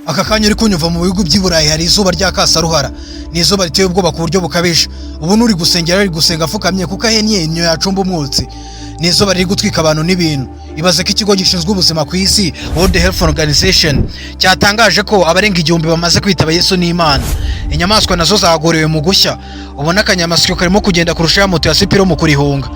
aka kanya uri kunyumva mu bihugu by'Iburayi hari izuba rya kasaruhara, ni izuba riteye ubwoba ku buryo bukabije. Ubu nuri gusengera ari gusenga afukamye kuko ahenye inyo yacumba umwotsi. Ni izuba riri gutwika abantu n'ibintu. Ibaze ko ikigo gishinzwe ubuzima ku isi World Health Organization cyatangaje ko abarenga 1000 bamaze kwitaba Yesu n'Imana. Inyamaswa nazo zagorewe mu gushya. Ubona akanyamasyo karimo kugenda kurusha ya moto ya Sipiro mu kurihunga.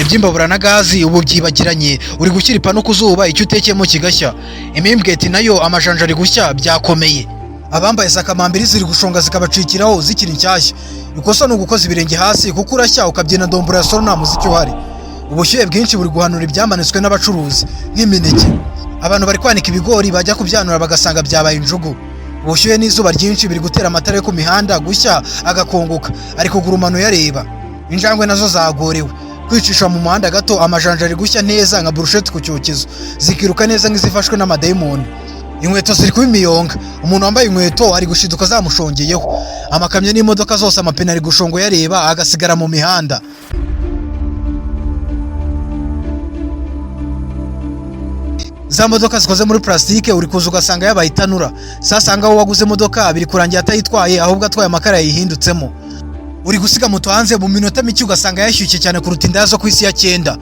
Ibyimbabura na gazi ubu byibagiranye, uri gushyira ipanu ku zuba icyo utekeyemo kigashya. Imimbweti nayo amajanja ari gushya byakomeye. Abambaye sakamambiri ziri gushonga zikabacikiraho zikiri nshyashya. Ikosa ni ugukoza ibirenge hasi kuko urashya ukabyina ndombura ya solo nta muziki uhari. Ubushyuhe bwinshi buri guhanura ibyamanitswe n'abacuruzi nk'imineke. Abantu bari kwanika ibigori bajya kubyanura bagasanga byabaye injugu. Ubushyuhe n'izuba ryinshi biri gutera amatara yo ku mihanda gushya agakongoka ariko gurumano yareba. Injangwe nazo zagorewe kwicisha mu muhanda gato, amajanja ari gushya neza nka burusheti ku cyokezo, zikiruka neza nk'izifashwe n'amadayimoni. Inkweto ziri kuba imiyonga, umuntu wambaye inkweto ari gushiduka zamushongeyeho. Amakamyo n'imodoka zose amapine ari gushongo yareba agasigara mu mihanda. Za modoka zikoze muri plastike uri kuza ugasanga yabaye itanura. Sasanga aho waguze modoka biri kurangira atayitwaye ahubwo atwaye amakara yayihindutsemo. Uri gusiga moto hanze mu minota mike ugasanga yashyushye cyane kuruta inda zo ku isi ya 9.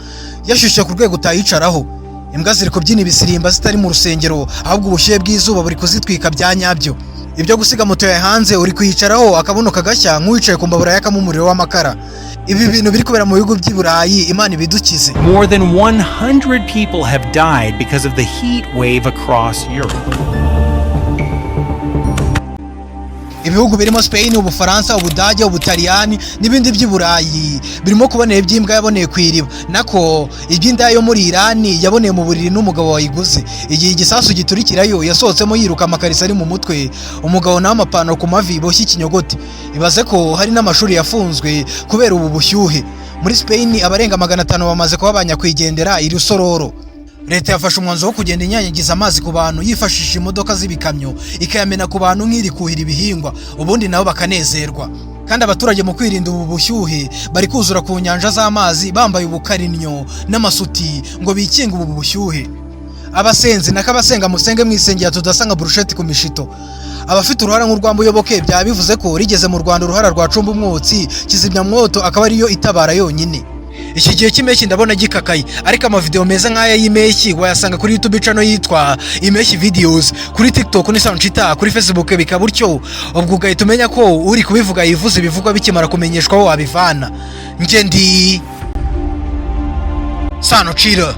Yashyushye ku rwego utayicaraho. Imbwa ziri kubyina ibisirimba zitari mu rusengero ahubwo ubushyuhe bw'izuba buri kuzitwika bya nyabyo. Ibyo gusiga moto ya hanze uri kuyicaraho akabuno kagashya nk'uwicaye ku mbabura yakamo umuriro w'amakara. Ibi bintu biri kubera mu bihugu by'Iburayi, Imana ibidukize. More than 100 people have died because of the heat wave across Europe. Ibihugu birimo Spain, Ubufaransa, Ubudage, Ubutaliyani n'ibindi by'Iburayi birimo kubonera iby'imbwa yaboneye kwiriba. Nako iby'inda yo muri Irani yaboneye mu buriri n'umugabo wayiguze. Igihe igisasu giturikirayo yasohotsemo yiruka amakarisa ari mu mutwe, umugabo nawe amapantaro ku mavi boshye ikinyogote. Ibaze ko hari n'amashuri yafunzwe kubera ubu bushyuhe. Muri Spain abarenga 500 bamaze kuba banyakwigendera iri Sororo. Leta yafashe umwanzuro wo kugenda inyanyagiza amazi ku bantu yifashishije imodoka z'ibikamyo ikayamena ku bantu nk'iri kuhira ibihingwa, ubundi nabo bakanezerwa. Kandi abaturage mu kwirinda ubu bushyuhe bari kuzura ku nyanja z'amazi bambaye ubukarinyo n'amasuti ngo bikinge ubu bushyuhe. Abasenzi nakabasenga musenge mwisengera tudasanga burusheti ku mishito. Abafite uruhara nk'urwambo uyoboke byaba bivuze ko rigeze mu Rwanda uruhara rwacumba umwotsi kizimya mwoto akaba ariyo itabara yonyine. Iki gihe cy'impeshyi ndabona gikakaye, ariko amavideo meza nk'aya y'impeshyi wayasanga kuri YouTube channel yitwa Impeshyi Videos, kuri TikTok ni Soundchita, kuri Facebook bikabutyo. Ubwo ugahita umenya ko uri kubivuga yivuze ibivugwa bikimara kumenyeshwa aho wabivana. Nje ndi Sanochira.